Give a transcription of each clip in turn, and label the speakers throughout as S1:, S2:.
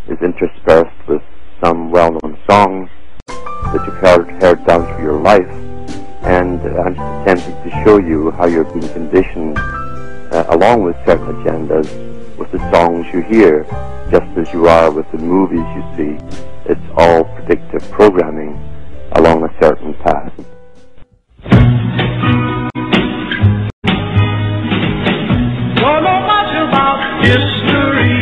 S1: is interspersed with some well-known songs that you've heard down through your life, and I'm just attempting to show you how you're being conditioned along with certain agendas with the songs you hear, just as you are with the movies you see. It's all predictive programming along a certain path.
S2: Don't know much about history,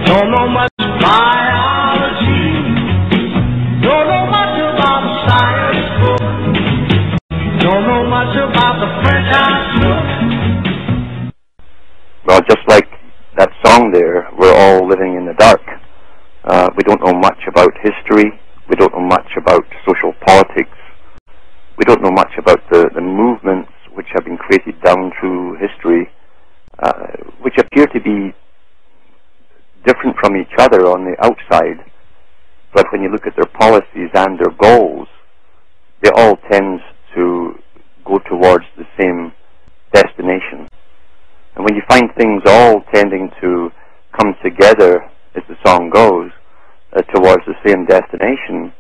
S2: don't know much biology, don't know much about a science book, don't know much about the French outlook.
S1: Well, just like that song there, we're all living in the dark. We don't know much about history, we don't know much about social politics, we don't know much about the movements which have been created down through history, which appear to be different from each other on the outside, but when you look at their policies and their goals, they all tend to go towards the same destination. And when you find things all tending to come together, as the song goes, towards the same destination,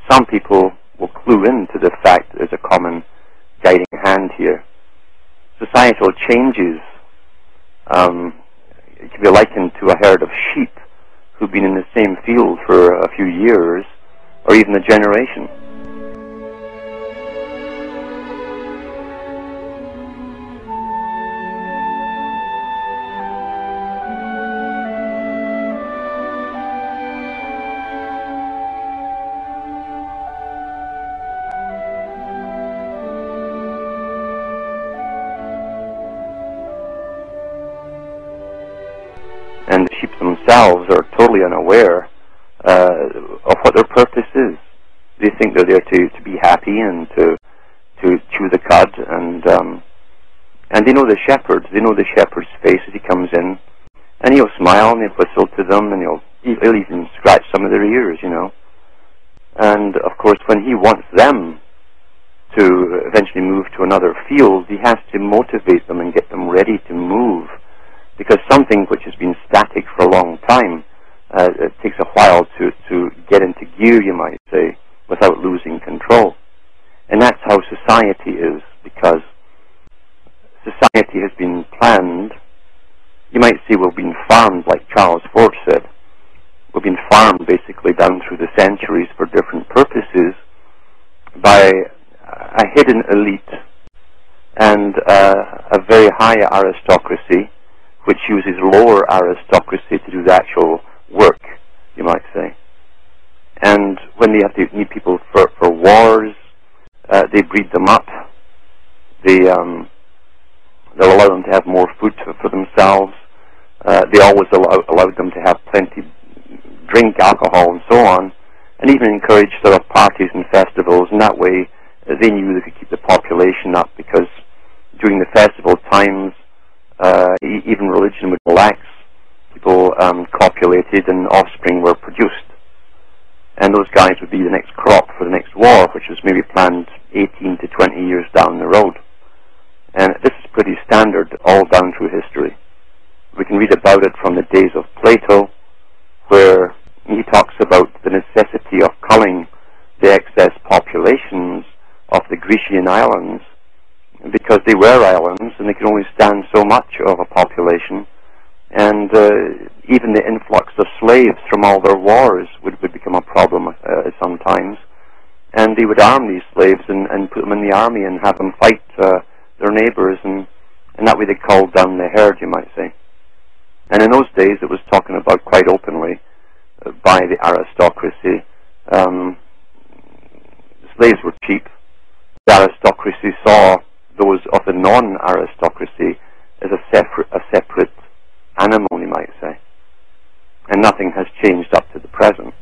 S1: some people will clue into the fact that there's a common guiding hand here. Societal changes it can be likened to a herd of sheep who've been in the same field for a few years or even a generation. And the sheep themselves are totally unaware of what their purpose is. They think they're there to be happy and to chew the cud, and they know the shepherd. They know the shepherd's face as he comes in, and he'll smile and he'll whistle to them, and he'll even scratch some of their ears, you know. And of course, when he wants them to eventually move to another field, he has to motivate them and get them ready to move. Because something which has been static for a long time, it takes a while to get into gear, you might say, without losing control. And that's how society is, because society has been planned. You might say we've been farmed, like Charles Fort said. We've been farmed basically down through the centuries for different purposes by a hidden elite and a very high aristocracy, which uses lower aristocracy to do the actual work, you might say. And when they have to need people for wars, they breed them up. They'll allow them to have more food for themselves. They always allow them to have plenty drink, alcohol, and so on, and even encourage sort of parties and festivals. And that way, they knew they could keep the population up, because during the festival times, even religion would relax. People copulated and offspring were produced. And those guys would be the next crop for the next war, which was maybe planned 18 to 20 years down the road. And this is pretty standard all down through history. We can read about it from the days of Plato, where he talks about the necessity of culling the excess populations of the Grecian islands, because they were islands and they could only stand so much of a population, and even the influx of slaves from all their wars would become a problem sometimes, and they would arm these slaves and put them in the army and have them fight their neighbors, and that way they called down the herd, you might say. And in those days it was talking about quite openly by the aristocracy. Slaves were cheap. The aristocracy saw those of the non-aristocracy as a separate animal, you might say. And nothing has changed up to the present.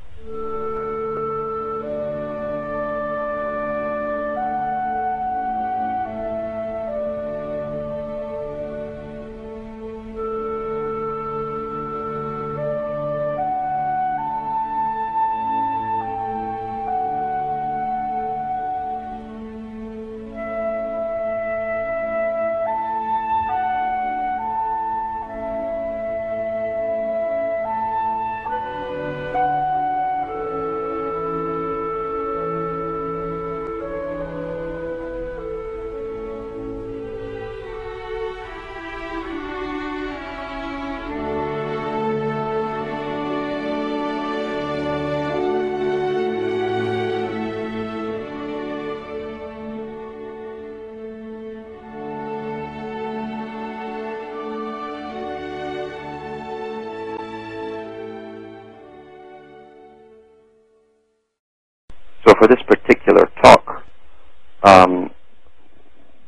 S1: for this particular talk,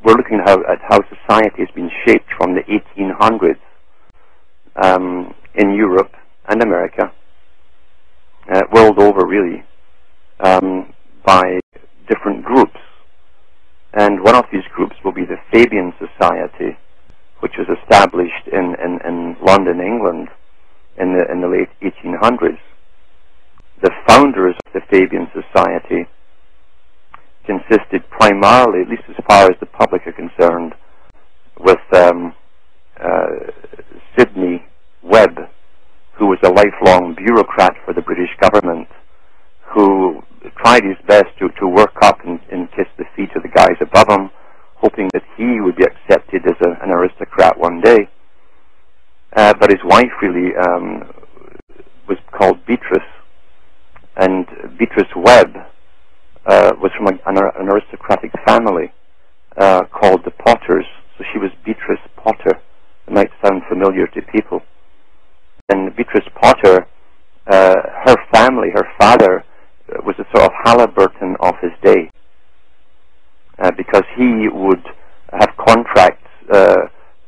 S1: we're looking at how society has been shaped from the 1800s in Europe and America, world over really, by different groups. And one of these groups will be the Fabian Society, which was established in London, England, in the late 1800s. The founders of the Fabian Society consisted primarily, at least as far as the public are concerned, with Sidney Webb, who was a lifelong bureaucrat for the British government, who tried his best to work up and kiss the feet of the guys above him, hoping that he would be accepted as an aristocrat one day. But his wife really was called Beatrice, and Beatrice Webb was from an aristocratic family called the Potters, so she was Beatrice Potter. It might sound familiar to people. And Beatrice Potter, her family, her father, was a sort of Halliburton of his day, because he would have contracts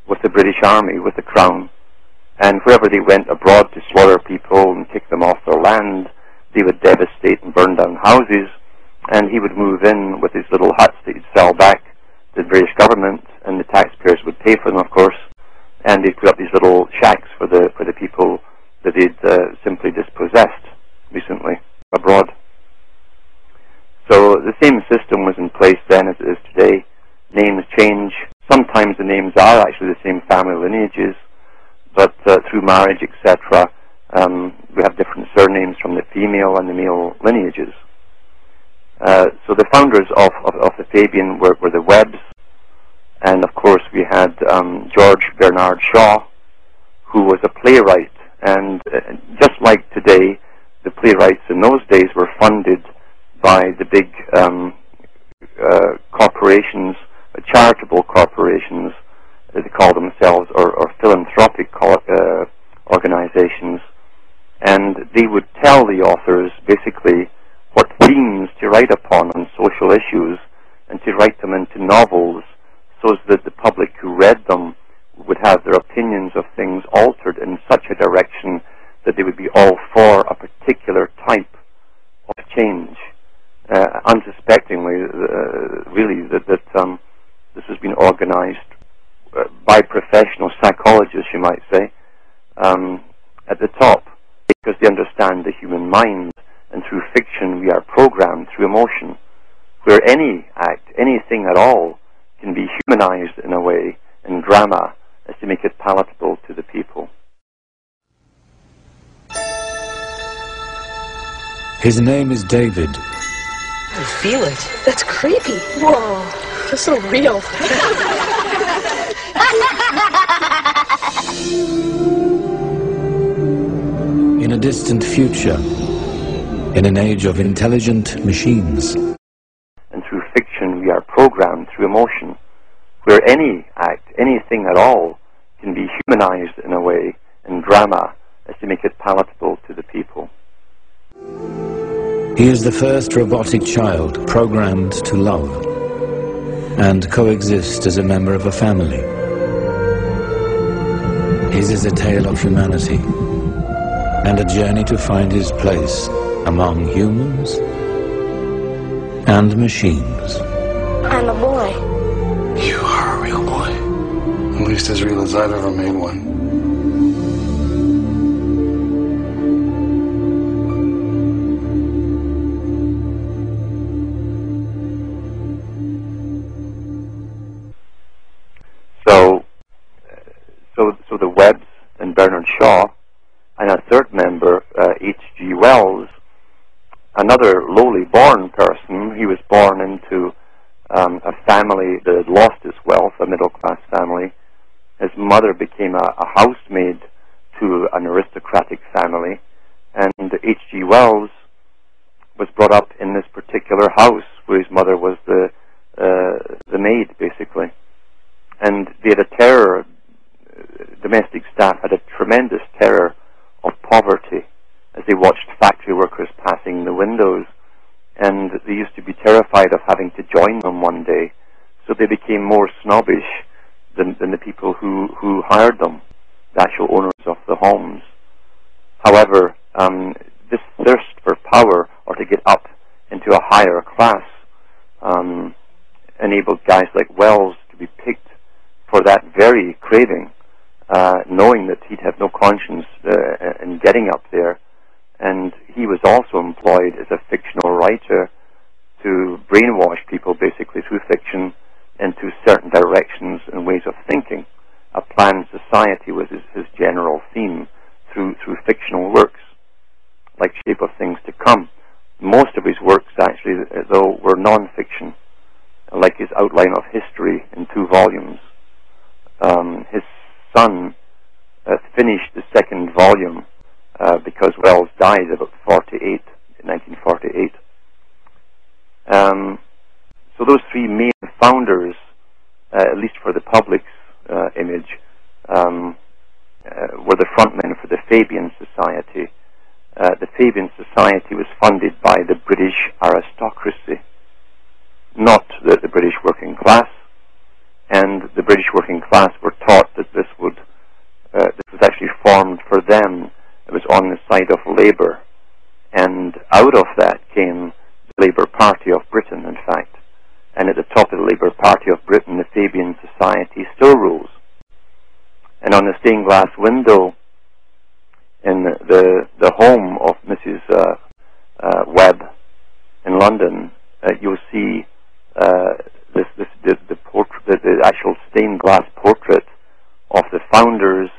S1: with the British Army, with the Crown, and wherever they went abroad to slaughter people and kick them off their land, they would devastate and burn down houses, and he would move in with his little huts that he'd sell back to the British government, and the taxpayers would pay for them, of course, and they'd put up these little shacks for the people that they'd simply dispossessed recently abroad. So the same system was in place then as it is today. Names change. Sometimes the names are actually the same family lineages, but through marriage, etc., we have different surnames from the female and the male lineages. So the founders of the Fabian were the Webbs, and of course we had George Bernard Shaw, who was a playwright, and just like today, the playwrights in those days were funded by the big corporations, charitable corporations, as they call themselves, or philanthropic organizations, and they would tell the authors basically what themes to write upon on social issues, and to write them into novels so that the public who read them would have their opinions of things altered in such a direction that they would be all for a particular type of change, unsuspectingly, really, that this has been organized by professional psychologists, you might say, at the top, because they understand the human mind, and through fiction we are programmed through emotion, where any act, anything at all, can be humanized in a way, in drama, as to make it palatable to the people.
S3: His name is David.
S4: I feel it.
S5: That's creepy. Whoa, feels so real.
S3: In a distant future, in an age of intelligent machines.
S1: And through fiction we are programmed through emotion, where any act, anything at all, can be humanized in a way, in drama, as to make it palatable to the people.
S3: He is the first robotic child programmed to love and coexist as a member of a family. His is a tale of humanity and a journey to find his place among humans and machines.
S5: I'm a boy.
S6: You are a real boy. At least as real as I've ever made one.
S1: So the Webbs and Bernard Shaw, and a third member, H.G. Wells, another lowly born person. He was born into a family that had lost its wealth, a middle-class family. His mother became a housemaid to an aristocratic family, and H.G. Wells was brought up in this particular house where his mother was the maid, basically. And they had a terror, domestic staff had a tremendous terror of poverty as they watched factory workers passing the windows and they used to be terrified of having to join them one day, so they became more snobbish than the people who hired them, the actual owners of the homes. However, this thirst for power, or to get up into a higher class, enabled guys like Wells to be picked for that very craving, knowing that he'd have no conscience in getting up there. And he was also employed as a fictional writer to brainwash people, basically, through fiction into certain directions and ways of thinking. A planned society was his general theme through fictional works, like Shape of Things to Come. Most of his works, actually, though, were non-fiction, like his Outline of History in 2 volumes. His son finished the 2nd volume because Wells died about 1948. So those 3 main founders, at least for the public's image, were the frontmen for the Fabian Society. The Fabian Society was funded by the British aristocracy, not the British working class. And the British working class were taught that this was actually formed for them. It was on the side of Labour, and out of that came the Labour Party of Britain, in fact. And at the top of the Labour Party of Britain, the Fabian Society still rules. And on the stained glass window in the home of Mrs. Webb in London, you'll see the actual stained glass portrait of the founders,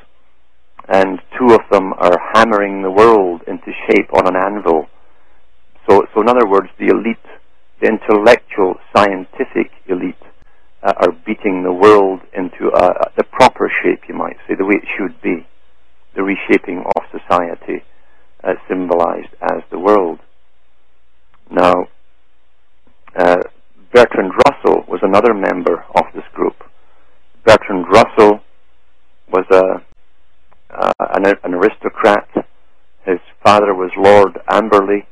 S1: and 2 of them are hammering the world into shape on an anvil. So in other words, the elite, the intellectual, scientific elite, are beating the world into the proper shape, you might say, the way it should be, the reshaping of society, symbolized as the world. Now, Bertrand Russell was another member of this group. Bertrand Russell was an aristocrat. His father was Lord Amberley,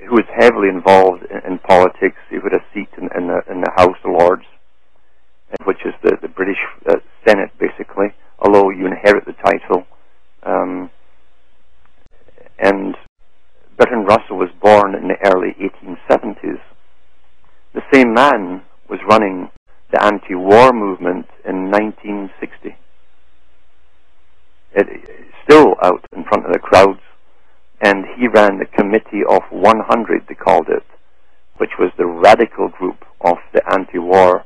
S1: who was heavily involved in politics. He had a seat in the House of Lords, which is the British Senate, basically, although you inherit the title. And Bertrand Russell was born in the early 1870s. The same man was running the anti-war movement in 1960. Still out in front of the crowds, and he ran the Committee of 100, they called it, which was the radical group of the anti-war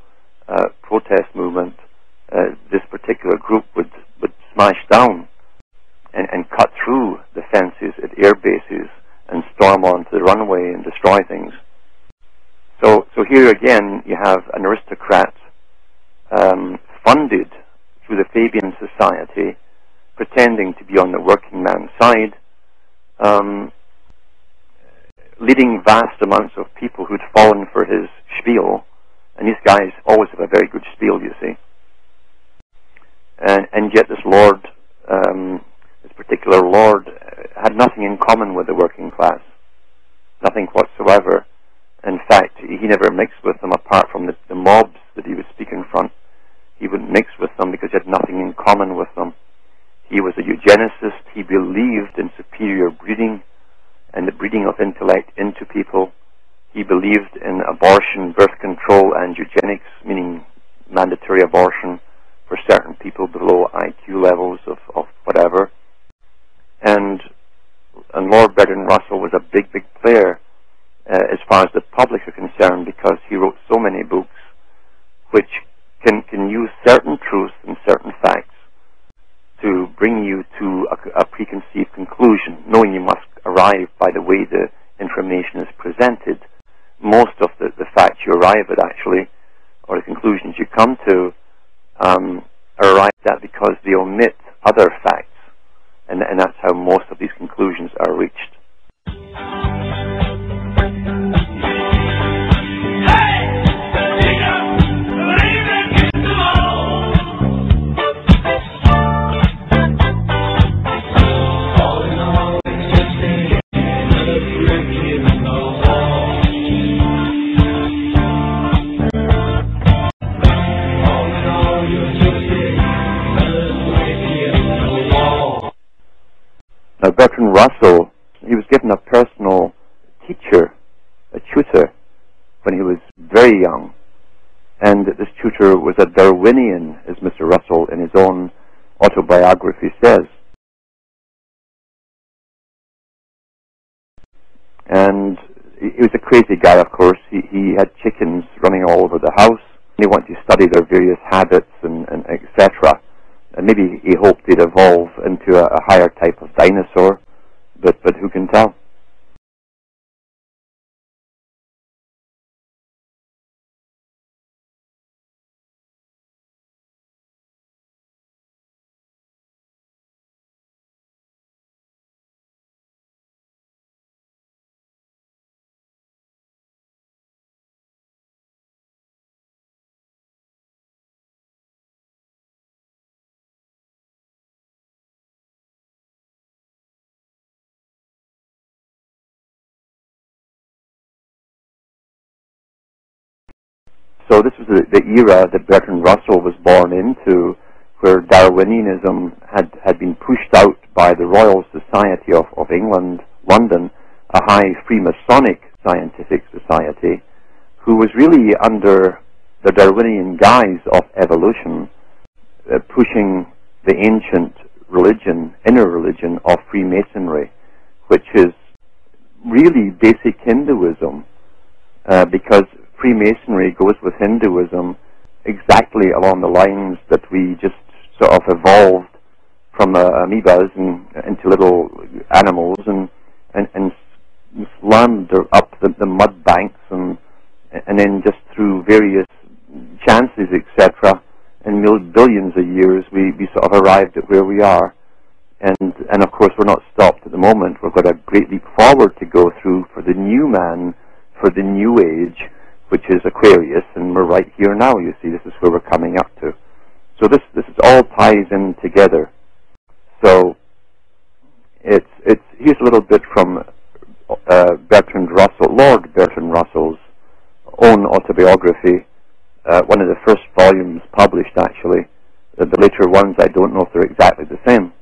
S1: protest movement. This particular group would smash down and cut through the fences at air bases and storm onto the runway and destroy things. So here again, you have an aristocrat funded through the Fabian Society, pretending to be on the working man's side, leading vast amounts of people who'd fallen for his spiel. And these guys always have a very good spiel, you see. And yet this lord, this particular lord, had nothing in common with the working class. Nothing whatsoever. In fact, he never mixed with them apart from the mobs that he would speak in front. He wouldn't mix with them because he had nothing in common with them. He was a eugenicist. He believed in superior breeding and the breeding of intellect into people. He believed in abortion, birth control, and eugenics, meaning mandatory abortion for certain people below IQ levels of whatever. And Lord Bertrand Russell was a big player as far as the public are concerned, because he wrote so many books which can use certain truths and certain facts to bring you to a preconceived conclusion, knowing you must arrive by the way the information is presented. Most of the facts you arrive at, actually, or the conclusions you come to, are arrived at because they omit other facts, and that's how most of these conclusions are reached. Bertrand Russell, he was given a personal teacher, a tutor, when he was very young. And this tutor was a Darwinian, as Mr. Russell in his own autobiography says. And he was a crazy guy, of course. He had chickens running all over the house. He wanted to study their various habits and etc. And maybe he hoped they'd evolve into a higher type of dinosaur, but who can tell? So this was the era that Bertrand Russell was born into, where Darwinianism had been pushed out by the Royal Society of England, London, a high Freemasonic scientific society, who was really under the Darwinian guise of evolution, pushing the ancient religion, inner religion of Freemasonry, which is really basic Hinduism, because Freemasonry goes with Hinduism exactly along the lines that we just sort of evolved from amoebas into little animals and slammed up the mud banks and then just through various chances, etc., in billions of years we sort of arrived at where we are. And of course we're not stopped at the moment. We've got a great leap forward to go through for the new man, for the new age, which is Aquarius, and we're right here now, you see. This is where we're coming up to. So this all ties in together. So it's here's a little bit from Bertrand Russell, Lord Bertrand Russell's own autobiography, one of the first volumes published, actually. The later ones, I don't know if they're exactly the same.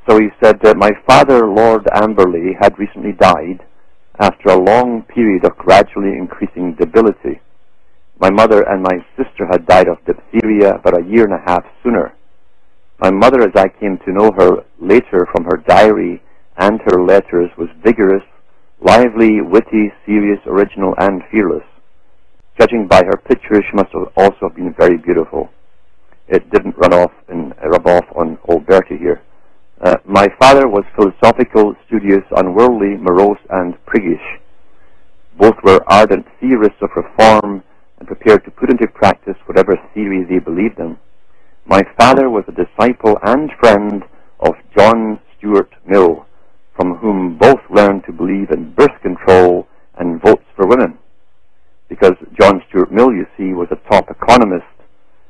S1: So he said, my father, Lord Amberley, had recently died after a long period of gradually increasing debility. My mother and my sister had died of diphtheria about a year and a half sooner. My mother, as I came to know her later from her diary and her letters, was vigorous, lively, witty, serious, original, and fearless. Judging by her pictures, she must have also have been very beautiful. It didn't rub off on old Bertie here. My father was philosophical, studious, unworldly, morose, and priggish. Both were ardent theorists of reform and prepared to put into practice whatever theory they believed in. My father was a disciple and friend of John Stuart Mill, from whom both learned to believe in birth control and votes for women. Because John Stuart Mill, you see, was a top economist,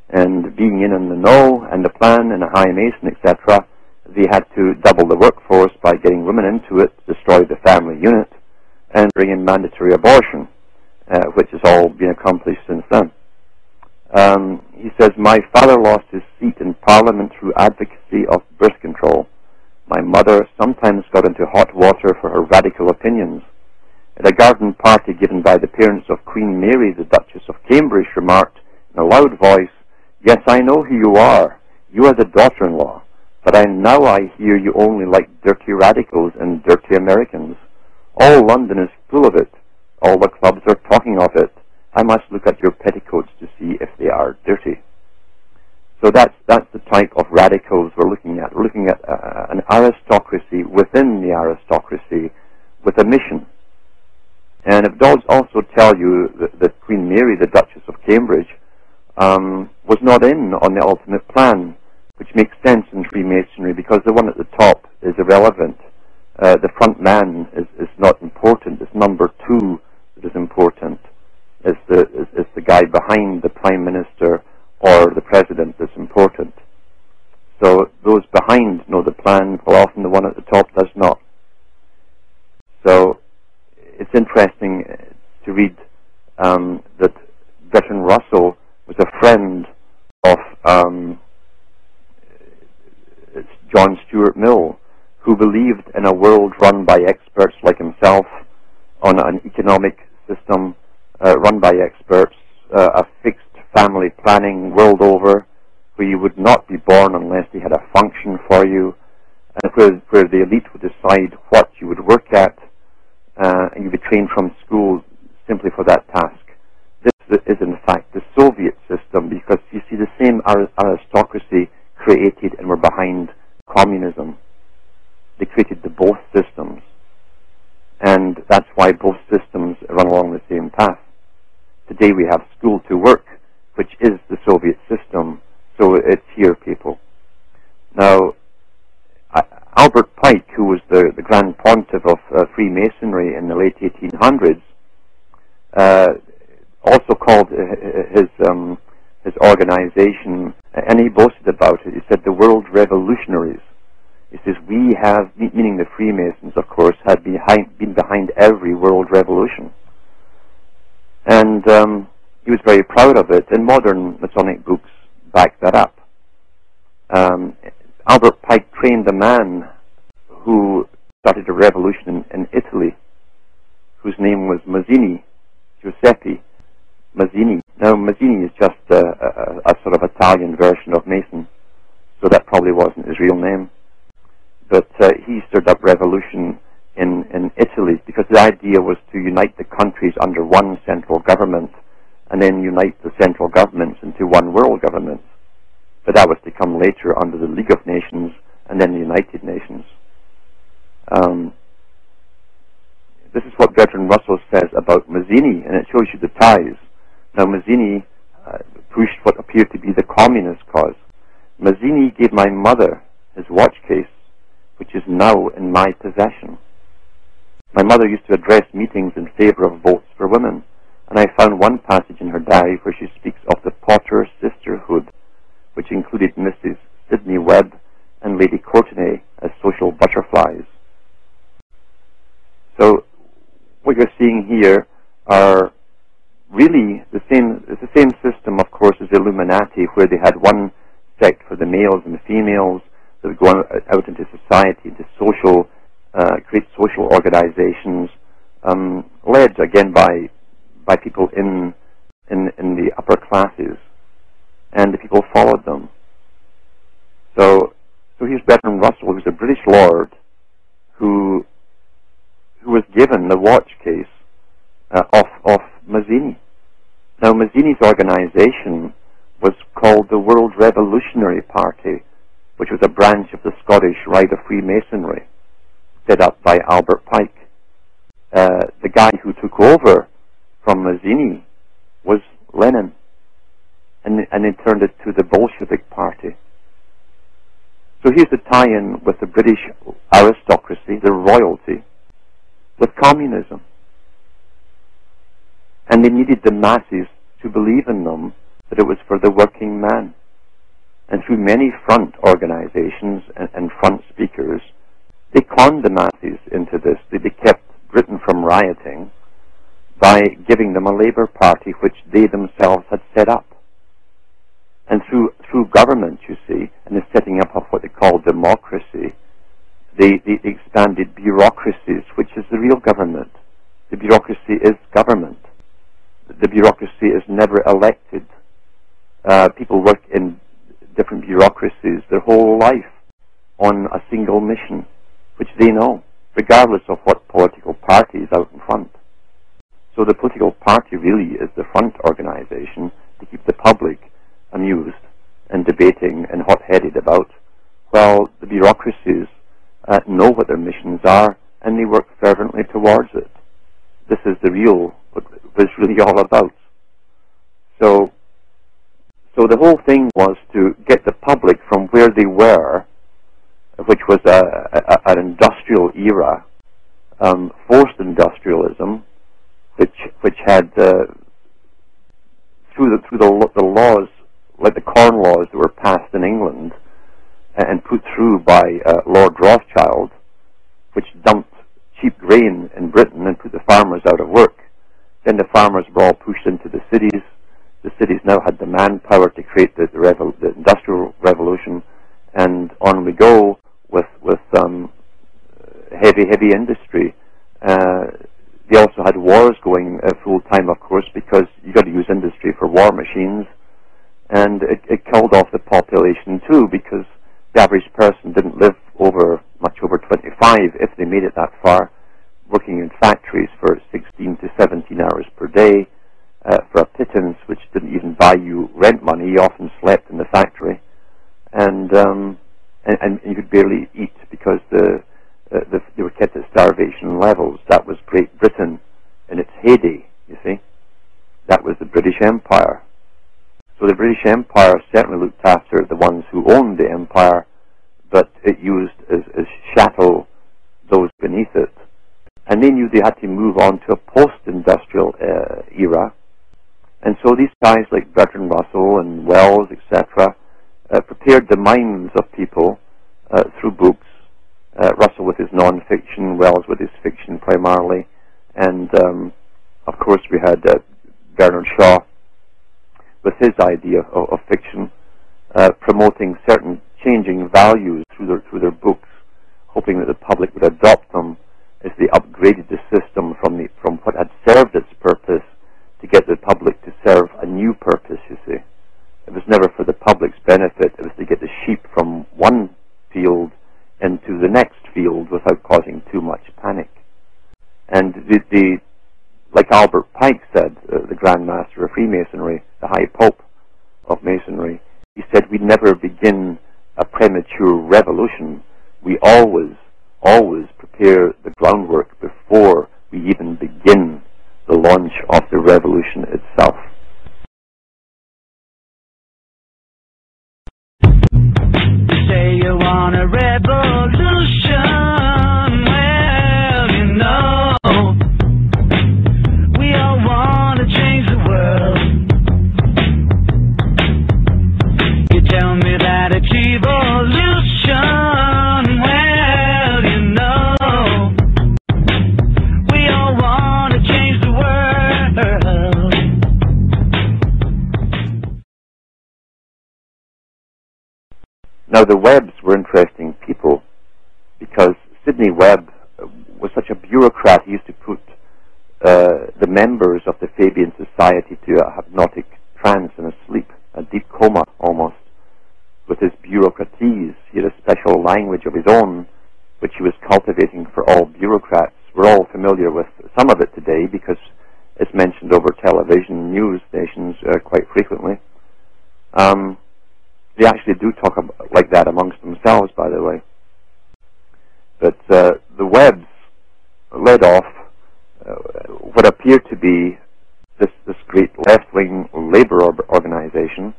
S1: and being in the know and the plan and a high mason, etc., they had to double the workforce by getting women into it, destroy the family unit, and bring in mandatory abortion, which has all been accomplished since then. He says, my father lost his seat in Parliament through advocacy of birth control. My mother sometimes got into hot water for her radical opinions. At a garden party given by the parents of Queen Mary, the Duchess of Cambridge remarked in a loud voice, yes, I know who you are. You are the daughter-in-law. But now I hear you only like dirty radicals and dirty Americans. All London is full of it. All the clubs are talking of it. I must look at your petticoats to see if they are dirty. So that's the type of radicals we're looking at. We're looking at an aristocracy within the aristocracy with a mission. And it does also tell you that Queen Mary, the Duchess of Cambridge, was not in on the ultimate plan, which makes sense in Freemasonry because the one at the top is irrelevant. The front man is not important. It's number two that is important. It's the guy behind the Prime Minister or the President that's important. So those behind know the plan, while often the one at the top does not. So it's interesting to read that Bertrand Russell was a friend of John Stuart Mill, who believed in a world run by experts like himself, on an economic system run by experts, a fixed family planning world over, where you would not be born unless they had a function for you, and where the elite would decide what you would work at, and you'd be trained from school simply for that task. This is in fact the Soviet system, because you see the same aristocracy created and were behind communism. They created the both systems, and that's why both systems run along the same path. Today we have school to work, which is the Soviet system, so it's here, people. Now, Albert Pike, who was the Grand Pontiff of Freemasonry in the late 1800s, also called his organization, and he boasted about it. He said, the World Revolutionaries. He says, we have, meaning the Freemasons, of course, had been behind every world revolution. And he was very proud of it, and modern Masonic books back that up. Albert Pike trained a man who started a revolution in Italy, whose name was Mazzini, Giuseppe Mazzini. Now, Mazzini is just a sort of Italian version of Mason, so that probably wasn't his real name. But he stirred up revolution in Italy, because the idea was to unite the countries under one central government, and then unite the central governments into one world government. But that was to come later under the League of Nations and then the United Nations. This is what Bertrand Russell says about Mazzini, and it shows you the ties. Now, Mazzini pushed what appeared to be the communist cause. Mazzini gave my mother his watch case, which is now in my possession. My mother used to address meetings in favor of votes for women, and I found one passage in her diary where she speaks of the Potter Sisterhood, which included Mrs. Sidney Webb and Lady Courtenay as social butterflies. So what you're seeing here are really the same. It's the same system, of course, as the Illuminati, where they had one sect for the males and the females that would go out into society, into social, create social organizations, led again by people in the upper classes, and the people followed them. So here's Bertrand Russell, who's a British lord, who was given the watch case of Mazzini. Now, Mazzini's organization was called the World Revolutionary Party, which was a branch of the Scottish Rite of Freemasonry, set up by Albert Pike. The guy who took over from Mazzini was Lenin, and he turned it to the Bolshevik Party. So here's the tie-in with the British aristocracy, the royalty, with communism. And they needed the masses to believe in them, that it was for the working man. And through many front organizations and front speakers, they conned the masses into this. They kept Britain from rioting by giving them a Labour Party, which they themselves had set up. And through government, you see, and the setting up of what they call democracy, they expanded bureaucracies, which is the real government. The bureaucracy is government. The bureaucracy is never elected. People work in different bureaucracies their whole life on a single mission, which they know, regardless of what political party is out in front. So the political party really is the front organization to keep the public amused and debating and hot-headed about, while the bureaucracies know what their missions are and they work fervently towards it. This is what it's really all about. So the whole thing was to get the public from where they were, which was an industrial era, forced industrialism, which had through the laws, like the corn laws that were passed in England and put through by Lord Rothschild, which dumped cheap grain in Britain and put the farmers out of work. Then the farmers were all pushed into the cities. The cities now had the manpower to create the industrial revolution, and on we go with heavy industry. They also had wars going full time, of course, because you got to use industry for war machines, and it killed off the population too, because the average person didn't live much over 25 if they made it that far, working in factories for 16 to 17 hours per day for a pittance which didn't even buy you rent money. You often slept in the factory, and you could barely eat because they were kept at starvation levels. That was Great Britain in its heyday, you see. That was the British Empire. So the British Empire certainly looked after the ones who owned the empire, but it used as chattel those beneath it. And they knew they had to move on to a post-industrial era. And so these guys like Bertrand Russell and Wells, etc., prepared the minds of people through books. Russell with his non-fiction, Wells with his fiction primarily, and of course we had Bernard Shaw with his idea of fiction, promoting certain changing values through their books, hoping that the public would adopt them as they upgraded the system from what had served its purpose to get the public to serve a new purpose, you see. It was never for the public's benefit, it was to get the sheep from one field into the next field without causing too much panic. And like Albert Pike said, the Grand Master of Freemasonry, the High Pope of Masonry, he said, we never begin a premature revolution. We always prepare the groundwork before we even begin the launch of the revolution itself.
S2: Say you want a revolution, well, you know, we all want to change the world. You tell me that it's evolution, well, you know, we all want to change the world.
S1: Now the Webbs were interesting people because Sidney Webb was such a bureaucrat. He used to put the members of the Fabian Society to a hypnotic trance and a sleep, a deep coma almost, with his bureaucratese. He had a special language of his own which he was cultivating for all bureaucrats. We're all familiar with some of it today because it's mentioned over television news stations quite frequently. They actually do talk like that amongst themselves, by the way. But the Webbs led off what appeared to be this great left-wing labor organization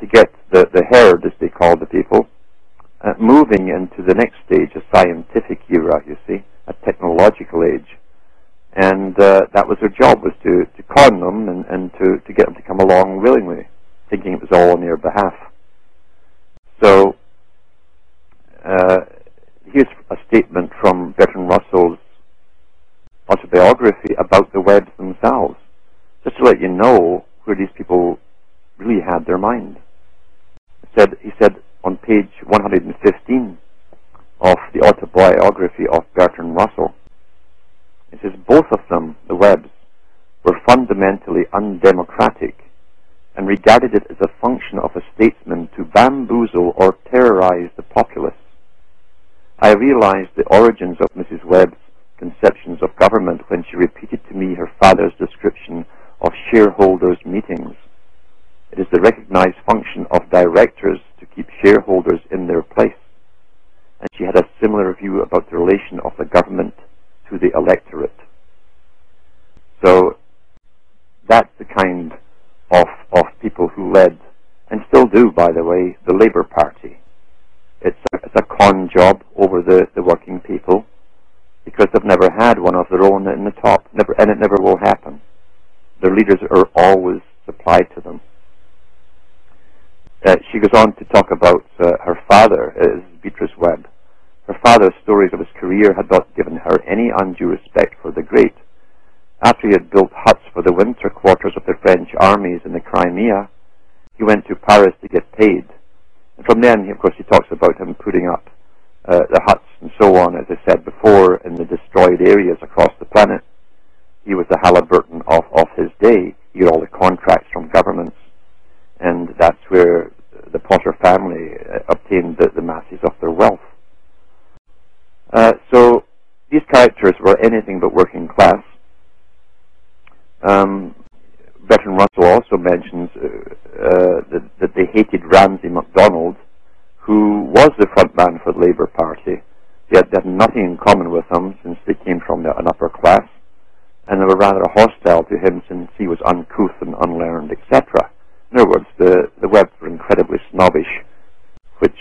S1: to get the herd, as they called the people, moving into the next stage, a scientific era, you see, a technological age. And that was their job, was to con them and to get them to come along willingly, thinking it was all on their behalf. So here's a statement from Bertrand Russell's autobiography about the Webbs themselves, just to let you know where these people really had their mind. He said on page 115 of the autobiography of Bertrand Russell, it says, both of them, the Webbs, were fundamentally undemocratic and regarded it as a function of a statesman to bamboozle or terrorize the populace. I realized the origins of Mrs. Webb's conceptions of government when she repeated to me her father's description of shareholders' meetings. It is the recognized function of directors to keep shareholders in their place. And she had a similar view about the relation of the government to the electorate. So that's the kind of people who led, and still do, by the way, the Labour Party. It's a con job over the working people, because they've never had one of their own in the top, and it never will happen. Their leaders are always supplied to them. She goes on to talk about her father, Beatrice Webb. Her father's stories of his career had not given her any undue respect for the great. After he had built huts for the winter quarters of the French armies in the Crimea, he went to Paris to get paid. And from then, of course, he talks about him putting up the huts and so on, as I said before, in the destroyed areas across the planet. He was the Halliburton of his day. He had all the contracts from governments, and that's where the Potter family obtained the masses of their wealth. So these characters were anything but working class. Bertrand Russell also mentions that they hated Ramsay MacDonald, who was the front man for the Labour Party. They had nothing in common with him since they came from an upper class, and they were rather hostile to him since he was uncouth and unlearned, etc. In other words, the Webbs were incredibly snobbish, which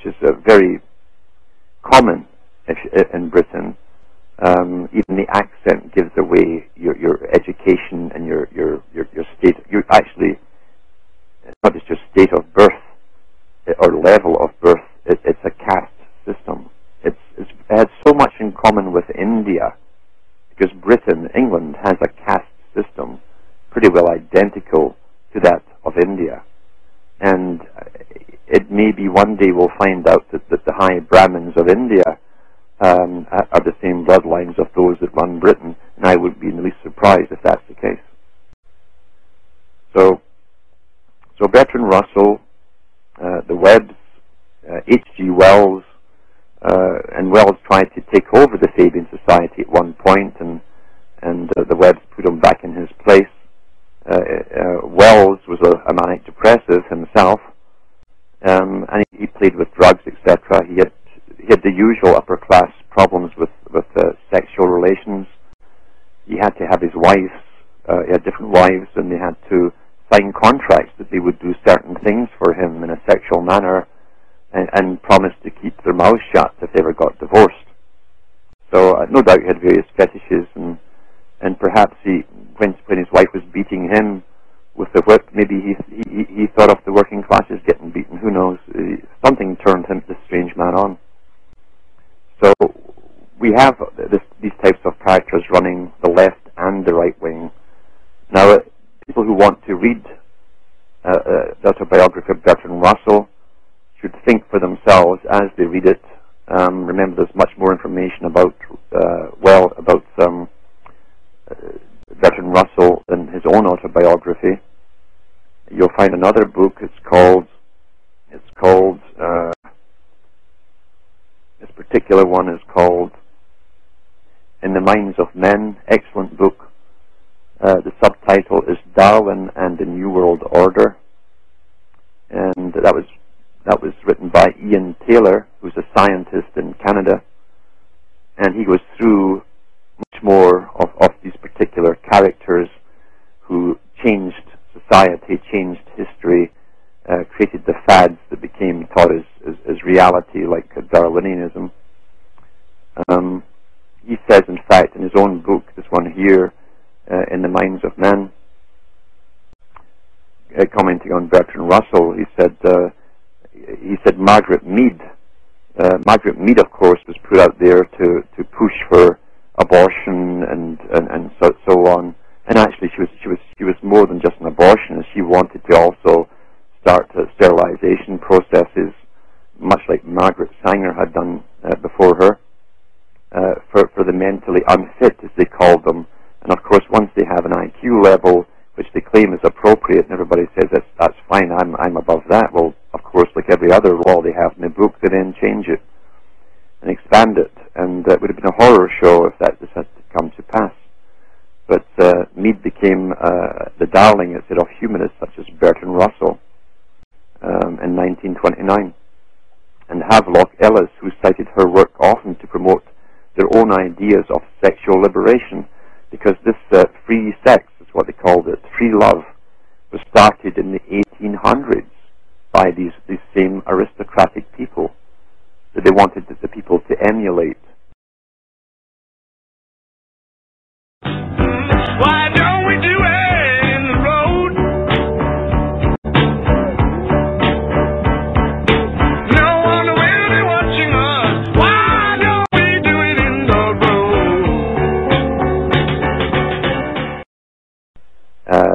S1: is very common in Britain. Even the accent gives away your education and your state. You actually, it's not just your state of birth or level of birth. It's a caste system. It has so much in common with India, because Britain, England, has a caste system pretty well identical to that of India. And it may be one day we'll find out that the high Brahmins of India are the same bloodlines of those that run Britain, and I would be in the least surprised if that's the case. So Bertrand Russell, the Webbs, H.G. Wells, and Wells tried to take over the Fabian Society at one point, and the Webbs put him back in his place. Wells was a manic depressive himself, and he played with drugs, etc. He had the usual upper class problems with sexual relations. He had to have his wives. He had different wives, and they had to sign contracts that they would do certain things for him in a sexual manner, and promise to keep their mouths shut if they ever got divorced. So no doubt he had various fetishes, and perhaps when his wife was beating him with the whip, maybe he thought of the working classes getting beaten. Who knows? Something turned this strange man on. So we have these types of characters running the left and the right wing. Now, people who want to read the autobiography of Bertrand Russell should think for themselves as they read it. Remember, there's much more information about Bertrand Russell in his own autobiography. You'll find another book. It's called this particular one is called In the Minds of Men. Excellent book. The subtitle is Darwin and the New World Order, and that was written by Ian Taylor, who's a scientist in Canada, and he goes through much more of these particular characters who changed society, changed history, created the fads that became taught as reality, like Darwinianism. He says, in fact, in his own book, this one here, In the Minds of Men, commenting on Bertrand Russell, he said Margaret Mead. Margaret Mead, of course, was put out there to push for abortion and so on. And actually, she was more than just an abortionist. She wanted to also start sterilization processes, much like Margaret Sanger had done before her, for the mentally unfit, as they called them. And of course, once they have an IQ level which they claim is appropriate, and everybody says that's fine, I'm above that. Well, of course, like every other law they have in the book, they then change it and expand it, and it would have been a horror show if that had come to pass. But Mead became the darling, I said, of humanists such as Bertrand Russell in 1929, and Havelock Ellis, who cited her work often to promote their own ideas of sexual liberation, because this free sex, is what they called it, free love, was started in the 1800s by these same aristocratic people that they wanted the people to emulate.
S2: Why don't we do it in the road? No one will be watching us. Why don't we do it in the road?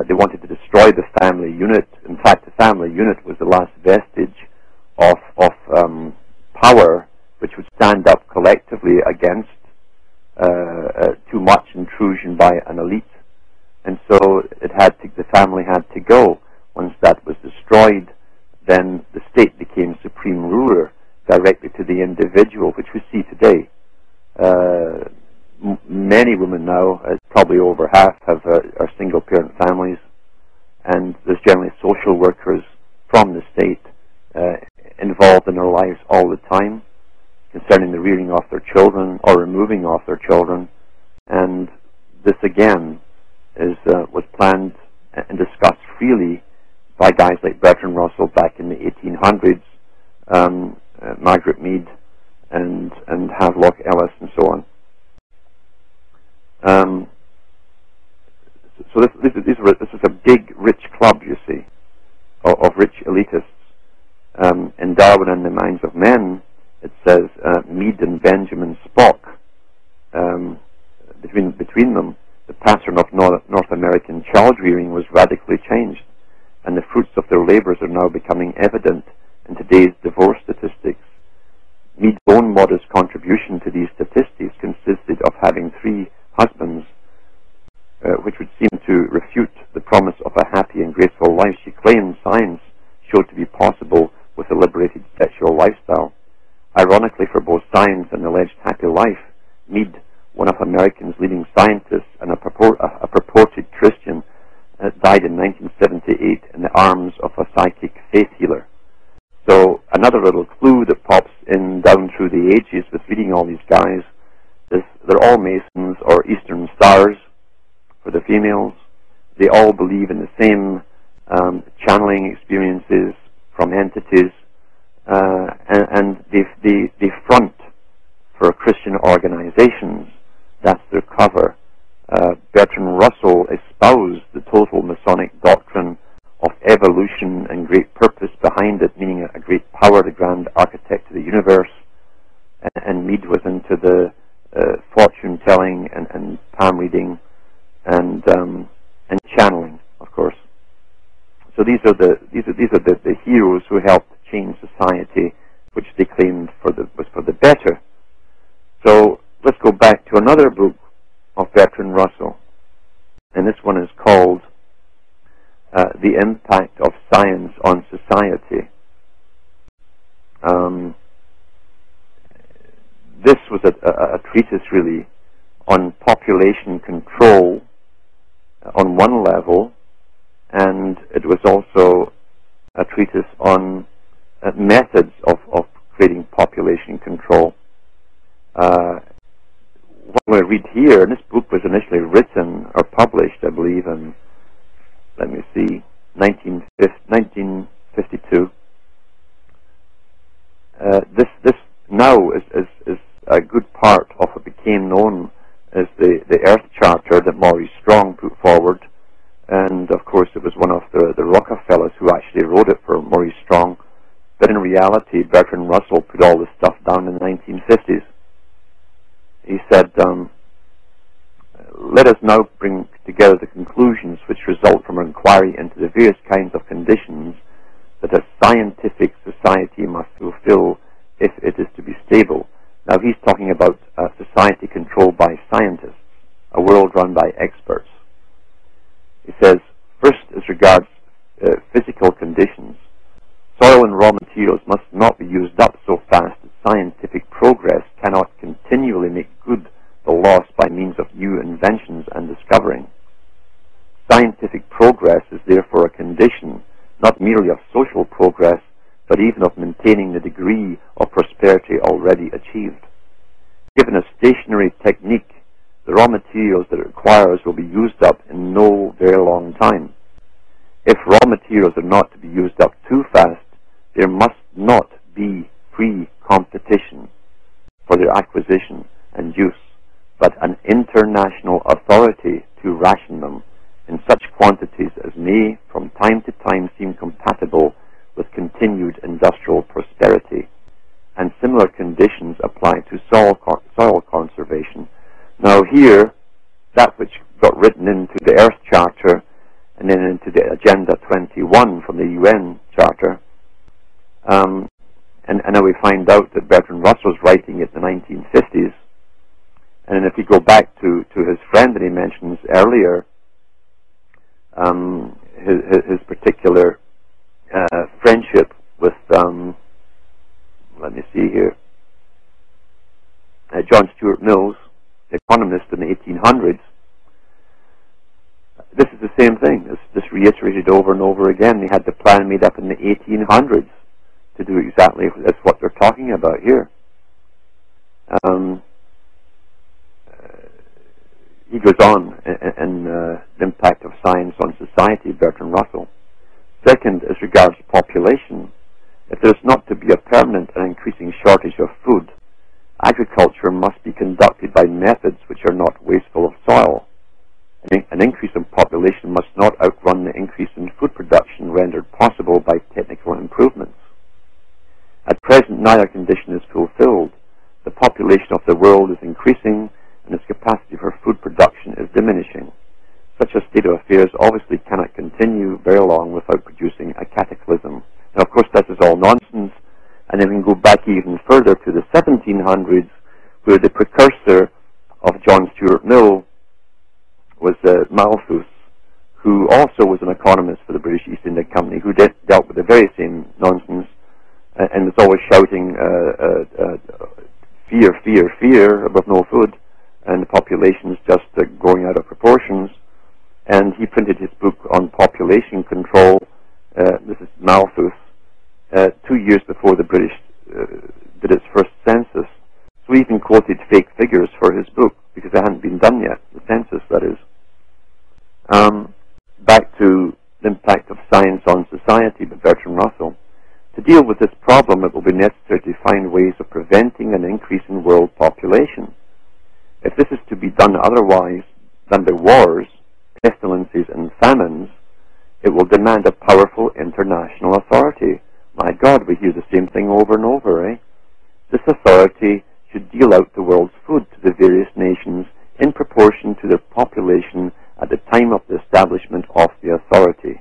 S1: They wanted to destroy the family unit. In fact, the family unit was the last vestige of power which would stand up collectively against too much intrusion by an elite. And so the family had to go. Once that was destroyed, then the state became supreme ruler directly to the individual, which we see today. Many women now, probably over half, are single-parent families, and there's generally social workers from the state involved in their lives all the time, concerning the rearing of their children or removing of their children. And this again was planned and discussed freely by guys like Bertrand Russell back in the 1800s, Margaret Mead, and Havelock Ellis, and so on. So this is a big, rich club, you see, of rich elitists. In Darwin and the Minds of Men, it says Mead and Benjamin Spock. Between them, the pattern of North American child rearing was radically changed, and the fruits of their labors are now becoming evident in today's divorce statistics. Mead's own modest contribution to these statistics consisted of having 3 husbands, which would seem to refute the promise of a happy and graceful life she claimed science showed to be possible with a liberated sexual lifestyle. Ironically, for both science and alleged happy life, Mead, one of America's leading scientists and a purported Christian, died in 1978 in the arms of a psychic faith healer. So another little clue that pops in down through the ages with reading all these guys is they're all Masons or Eastern Stars for the females. They all believe in the same channeling experiences from entities, and they front for Christian organizations. That's their cover. Bertrand Russell espoused the total Masonic doctrine of evolution and great purpose behind it, meaning a great power, the grand architect of the universe. And Mead was into the fortune telling and palm reading and channeling, of course. So these are the heroes who helped change society, which they claimed was for the better. So let's go back to another book of Bertrand Russell, and this one is called The Impact of Science on Society. This was a treatise really on population control on one level, and it was also a treatise on methods of creating population control. What I'm going to read here, and this book was initially written or published, I believe, in, let me see, 1952. This now is a good part of what became known as the Earth Charter that Maurice Strong put forward, and of course it was one of the Rockefellers who actually wrote it for Maurice Strong, but in reality Bertrand Russell put all this stuff down in the 1950s. He said, let us now bring together the conclusions which result from our inquiry into the various kinds of conditions that a scientific society must fulfill if it is to be stable. Now he's talking about a society controlled by scientists, a world run by experts. He says, first, as regards physical conditions, soil and raw materials must not be used up so fast that scientific progress cannot continually make good the loss by means of new inventions and discovering. Scientific progress is therefore a condition not merely of social progress, but even of maintaining the degree of prosperity already achieved. Given a stationary technique, the raw materials that it requires will be used up in no very long time. If raw materials are not to be used up too fast, there must not be free competition for their acquisition and use, but an international authority to ration them in such quantities as may from time to time seem compatible with continued industrial prosperity. And similar conditions apply to soil conservation. Now here, that which got written into the Earth Charter and then into the Agenda 21 from the UN Charter And now we find out that Bertrand Russell was writing it in the 1950s. And if you go back to his friend that he mentions earlier, his particular friendship with, let me see here, John Stuart Mills, the economist in the 1800s, this is the same thing. It's just reiterated over and over again. They had the plan made up in the 1800s to do exactly that's what they're talking about here. He goes on in the impact of science on society, Bertrand Russell. Second, as regards population, if there is not to be a permanent and increasing shortage of food, agriculture must be conducted by methods which are not wasteful of soil. An increase in population must not outrun the increase in food production rendered possible by technical improvements. At present, neither condition is fulfilled. The population of the world is increasing, and its capacity for food production is diminishing. Such a state of affairs obviously cannot continue very long without producing a cataclysm. Now, of course, this is all nonsense, and then we can go back even further to the 1700s, where the precursor of John Stuart Mill was Malthus, who also was an economist for the British East India Company, who dealt with the very same nonsense, and was always shouting, fear, fear, fear, with no food, and the population's just going out of proportions. And he printed his book on population control, this is Malthus, 2 years before the British did its first census. So he even quoted fake figures for his book, because they hadn't been done yet, the census, that is. Back to the impact of science on society by Bertrand Russell. To deal with this problem, it will be necessary to find ways of preventing an increase in world population. If this is to be done otherwise than by wars, pestilences, and famines, it will demand a powerful international authority. My God, we hear the same thing over and over, eh? This authority should deal out the world's food to the various nations in proportion to their population at the time of the establishment of the authority.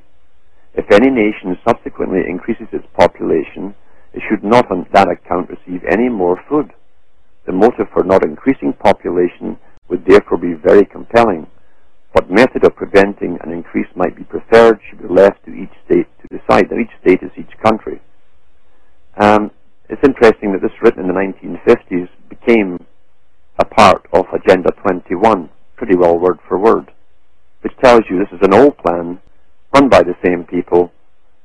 S1: If any nation subsequently increases its population, it should not on that account receive any more food. The motive for not increasing population would therefore be very compelling. What method of preventing an increase might be preferred should be left to each state to decide. Now, each state is each country. It's interesting that this, written in the 1950s, became a part of Agenda 21, pretty well word for word, which tells you this is an old plan run by the same people,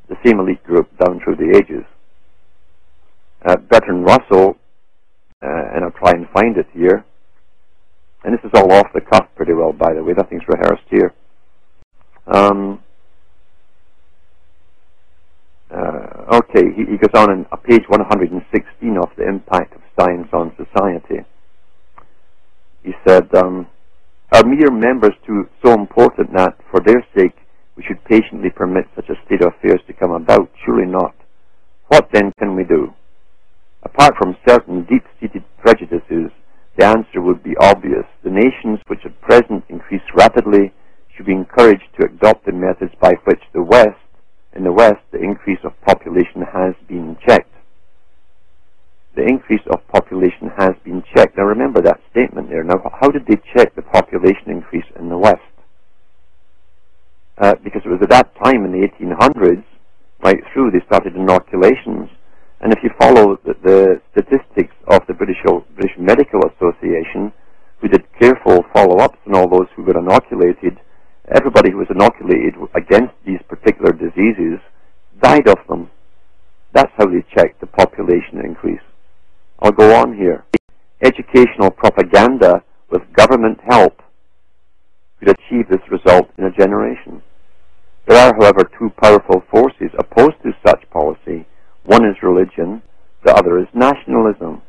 S1: the same elite group down through the ages. Bertrand Russell, and I'll try and find it here, and this is all off the cuff pretty well, by the way, nothing's rehearsed here. Okay, he goes on page 116 of The Impact of Science on Society. He said, are mere members so important that, for their sake, we should patiently permit such a state of affairs to come about? Surely not. What then can we do? Apart from certain deep-seated prejudices, the answer would be obvious. The nations which at present increase rapidly should be encouraged to adopt the methods by which in the West, the increase of population has been checked. The increase of population has been checked. Now remember that statement there. Now, how did they check the population increase in the West? Because it was at that time in the 1800s, right through, they started inoculations. And if you follow the statistics of the British Medical Association, who did careful follow-ups on all those who got inoculated, everybody who was inoculated against these particular diseases died of them. That's how they checked the population increase. I'll go on here. Educational propaganda with government help could achieve this result in a generation. There are, however, two powerful forces opposed to such policy. One is religion, the other is nationalism.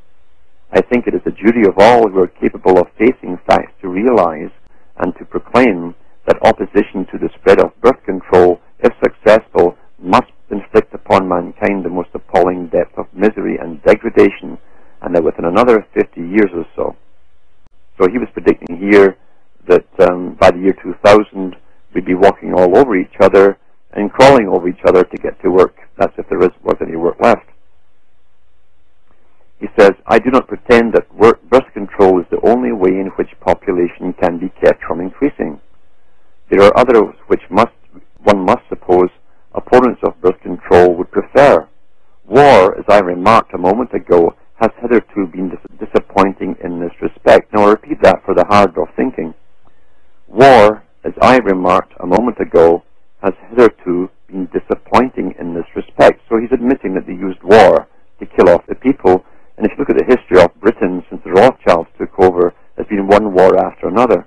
S1: I think it is the duty of all who are capable of facing facts to realize and to proclaim that opposition to the spread of birth control, if successful, must inflict upon mankind the most appalling depth of misery and degradation, and that within another 50 years or so. So he was predicting here that by the year 2000, we'd be walking all over each other and crawling over each other to get to work. That's if there was any work left. I do not pretend that birth control is the only way in which population can be kept from increasing. There are others which one must suppose opponents of birth control would prefer. War, as I remarked a moment ago, has hitherto been disappointing in this respect. Now, I'll repeat that for the hard of thinking. War, as I remarked a moment ago, has hitherto been disappointing in this respect. So he's admitting that they used war to kill off the people. And if you look at the history of Britain since the Rothschilds took over, there's been one war after another.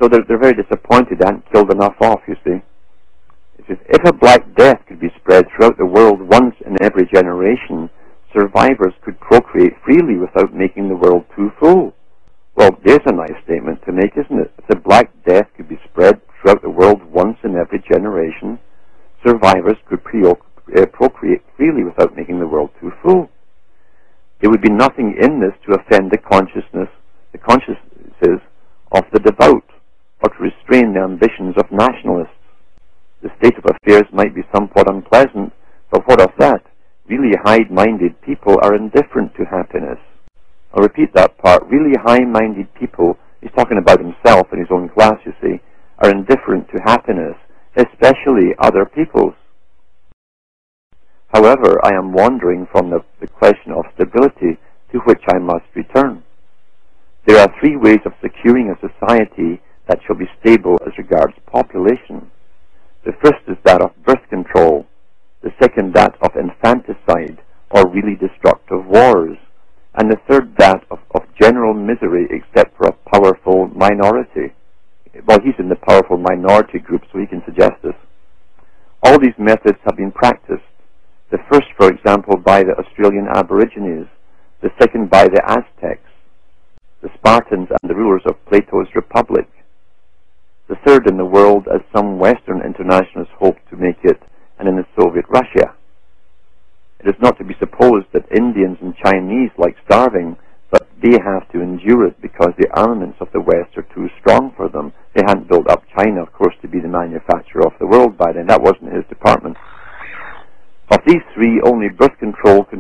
S1: So they're very disappointed they hadn't killed enough off, you see. It says, if a Black Death could be spread throughout the world once in every generation, survivors could procreate freely without making the world too full. Well, there's a nice statement to make, isn't it? If the Black Death could be spread throughout the world once in every generation, survivors could procreate freely without making the world too full. There would be nothing in this to offend the consciences of the devout, or to restrain the ambitions of nationalists. The state of affairs might be somewhat unpleasant, but what of that? Really high-minded people are indifferent to happiness. I'll repeat that part. Really high-minded people, he's talking about himself and his own class, you see, are indifferent to happiness, especially other people's. However, I am wandering from the question of stability, to which I must return. There are three ways of securing a society that shall be stable as regards population. The first is that of birth control, the second that of infanticide, or really destructive wars, and the third that of general misery except for a powerful minority. Well, he's in the powerful minority group, so he can suggest this. All these methods have been practiced. The first, for example, by the Australian Aborigines, the second by the Aztecs, the Spartans and the rulers of Plato's Republic, the third in the world as some Western internationalists hope to make it, and in the Soviet Russia. It is not to be supposed that Indians and Chinese like starving, but they have to endure it because the armaments of the West are too strong for them. They hadn't built up China, of course, to be the manufacturer of the world by then. That wasn't his department. Of these three, only birth controls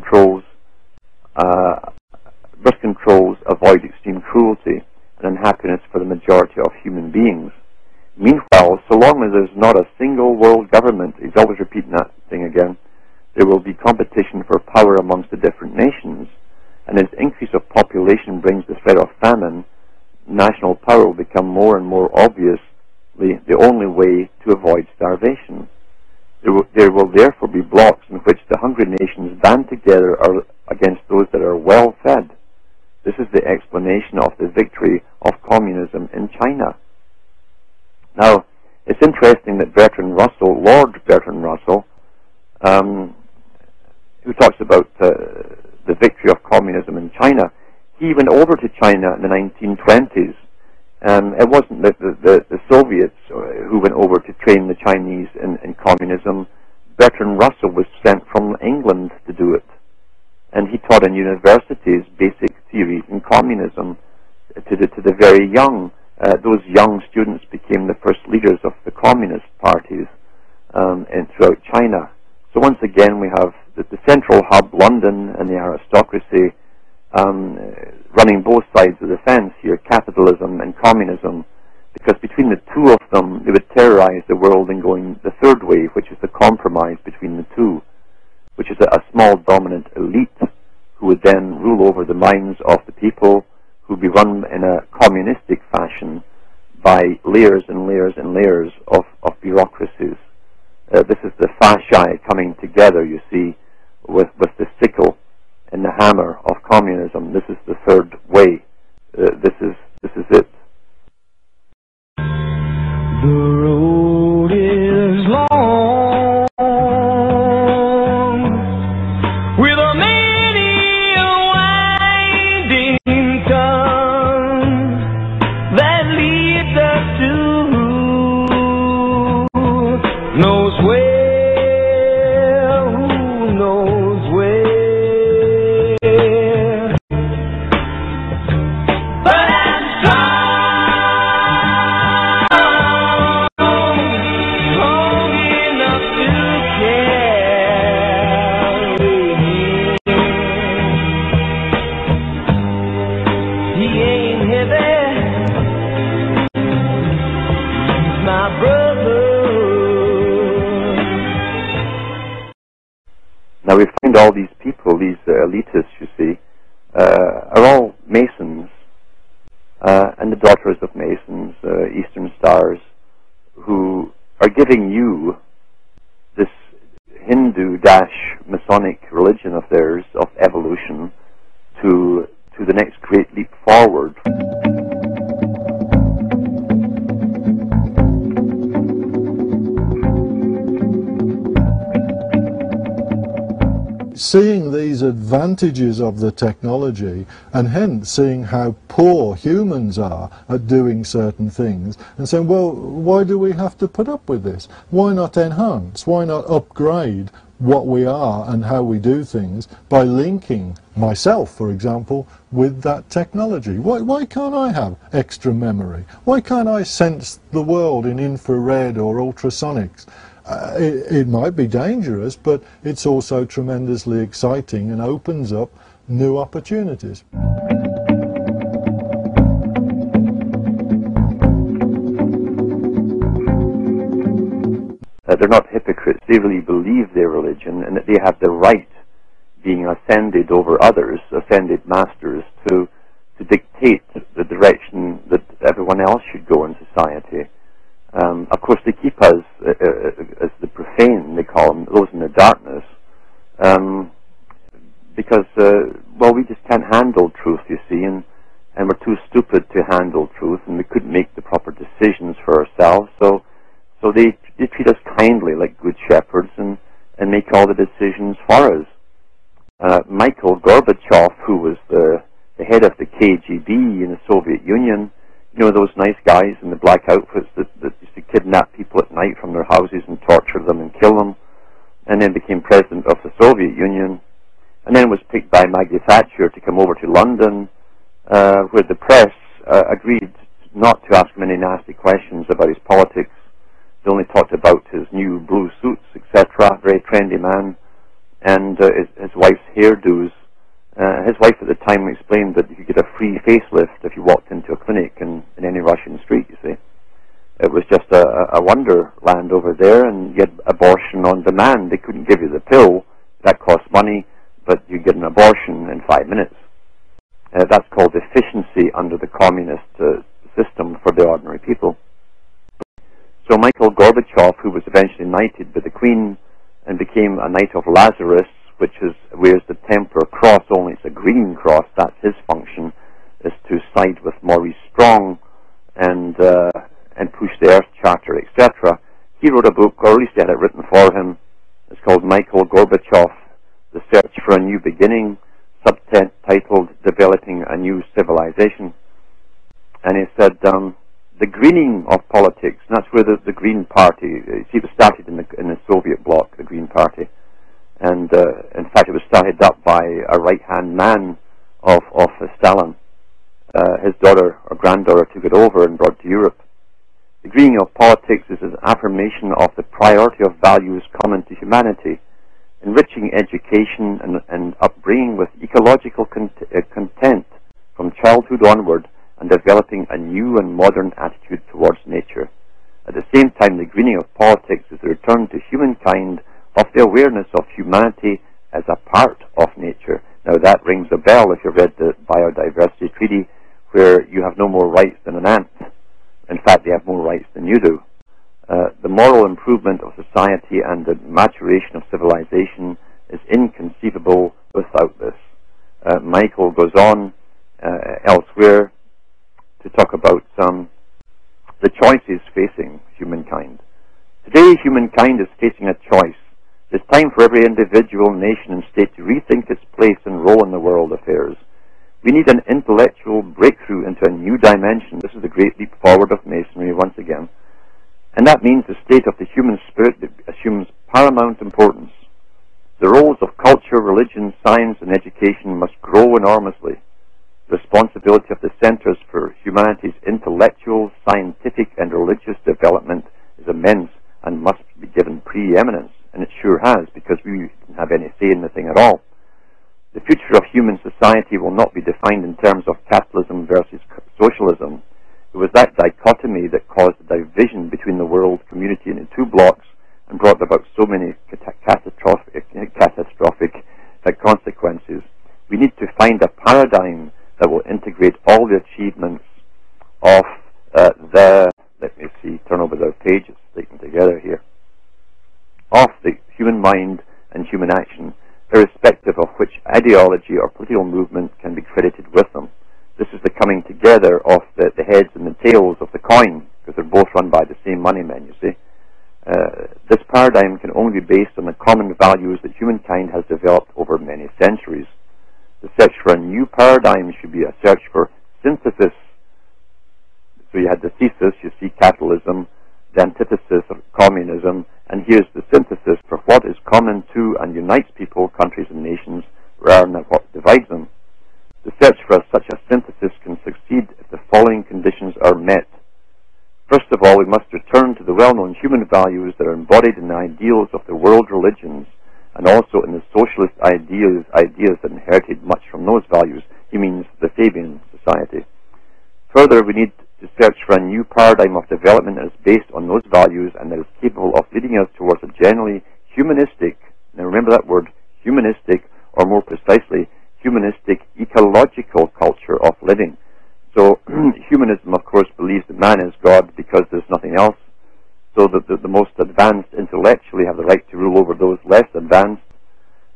S1: avoid extreme cruelty and unhappiness for the majority of human beings. Meanwhile, so long as there's not a single world government, he's always repeating that thing again, there will be competition for power amongst the different nations, and as increase of population brings the threat of famine, national power will become more and more obviously the only way to avoid starvation. There will therefore be blocks in which the hungry nations band together against those that are well fed. This is the explanation of the victory of communism in China. Now, it's interesting that Lord Bertrand Russell, who talks about the victory of communism in China, he went over to China in the 1920s. It wasn't the Soviets who went over to train the Chinese in communism. Bertrand Russell was sent from England to do it. And he taught in universities basic theories in communism to the very young. Those young students became the first leaders of the communist parties throughout China. So once again, we have the central hub, London, and the aristocracy running both sides of the fence here, capitalism and communism, because between the two of them, they would terrorize the world in going the third way, which is the compromise between the two, which is a small dominant elite who would then rule over the minds of the people, who would be run in a communistic fashion by layers and layers and layers of bureaucracies. This is the fasci coming together, you see, with the sickle and the hammer of communism. This is the third way. This is it.
S2: The road is long, with a many winding turns that leads us to knows where, who knows where. But I'm strong enough to carry me.
S1: Now we find all these people, these elitists, you see, are all Masons, and the daughters of Masons, Eastern Stars, who are giving you this Hindu-Masonic religion of theirs, of evolution, to the next great leap forward.
S7: Seeing these advantages of the technology, and hence seeing how poor humans are at doing certain things, and saying, well, why do we have to put up with this? Why not enhance? Why not upgrade what we are and how we do things by linking myself, for example, with that technology? Why can't I have extra memory? Why can't I sense the world in infrared or ultrasonics? It might be dangerous, but it's also tremendously exciting and opens up new opportunities.
S1: They're not hypocrites. They really believe their religion and that they have the right, being ascended over others, ascended masters, to dictate the direction that everyone else should go in society. Of course, they keep us, as the profane, they call them, those in the darkness, because, well, we just can't handle truth, you see, and we're too stupid to handle truth, and we couldn't make the proper decisions for ourselves, so they treat us kindly like good shepherds and make all the decisions for us. Mikhail Gorbachev, who was the head of the KGB in the Soviet Union, you know, those nice guys in the black outfits that used to kidnap people at night from their houses and torture them and kill them, and then became president of the Soviet Union, and then was picked by Maggie Thatcher to come over to London, where the press agreed not to ask him any nasty questions about his politics. They only talked about his new blue suits, etc., very trendy man, and his wife's hairdos. His wife at the time explained that you could get a free facelift if you walked into a clinic in any Russian street, you see. It was just a wonderland over there, and you had abortion on demand. They couldn't give you the pill. That cost money, but you get an abortion in 5 minutes. That's called efficiency under the communist system for the ordinary people. So Mikhail Gorbachev, who was eventually knighted by the Queen and became a Knight of Lazarus, which wears the Temper Cross, only it's a green cross, that's his function, is to side with Maurice Strong and push the Earth Charter, etc. He wrote a book, or at least he had it written for him. It's called Mikhail Gorbachev, The Search for a New Beginning, subtitled Developing a New Civilization. And he said, the greening of politics, and that's where the Green Party, you see, it was started in the Soviet bloc, the Green Party. And in fact, it was started up by a right-hand man of Stalin. His daughter or granddaughter took it over and brought it to Europe. The greening of politics is an affirmation of the priority of values common to humanity, enriching education and upbringing with ecological content from childhood onward, and developing a new and modern attitude towards nature. At the same time, the greening of politics is the return to humankind of the awareness of humanity as a part of nature. Now that rings a bell if you've read the Biodiversity Treaty, where you have no more rights than an ant. In fact, they have more rights than you do. The moral improvement of society and the maturation of civilization is inconceivable without this. Michael goes on elsewhere to talk about the choices facing humankind. Today, humankind is facing a choice. It's time for every individual, nation, and state to rethink its place and role in the world affairs. We need an intellectual breakthrough into a new dimension. This is the great leap forward of Masonry once again. And that means the state of the human spirit that assumes paramount importance. The roles of culture, religion, science, and education must grow enormously. The responsibility of the centers for humanity's intellectual, scientific, and religious development is immense and must be given preeminence. And it sure has, because we don't have any say in the thing at all. The future of human society will not be defined in terms of capitalism versus socialism. It was that dichotomy that caused the division between the world community into two blocks and brought about so many catastrophic consequences. We need to find a paradigm that will integrate all the achievements of let me see, turn over the pages, stick them together here, of the human mind and human action, irrespective of which ideology or political movement can be credited with them. This is the coming together of the heads and the tails of the coin, because they're both run by the same money men, you see. This paradigm can only be based on the common values that humankind has developed over many centuries. The search for a new paradigm should be a search for synthesis. So you had the thesis, you see capitalism, the antithesis of communism, and here's the synthesis for what is common to and unites people, countries and nations, rather than what divides them. The search for such a synthesis can succeed if the following conditions are met. First of all, we must return to the well-known human values that are embodied in the ideals of the world religions, and also in the socialist ideas that inherited much from those values. He means the Fabian Society. Further, we need to search for a new paradigm of development that is based on those values and that is capable of leading us towards a generally humanistic, now remember that word, humanistic, or more precisely, humanistic ecological culture of living. So humanism, of course, believes that man is God because there's nothing else. So that the most advanced intellectually have the right to rule over those less advanced.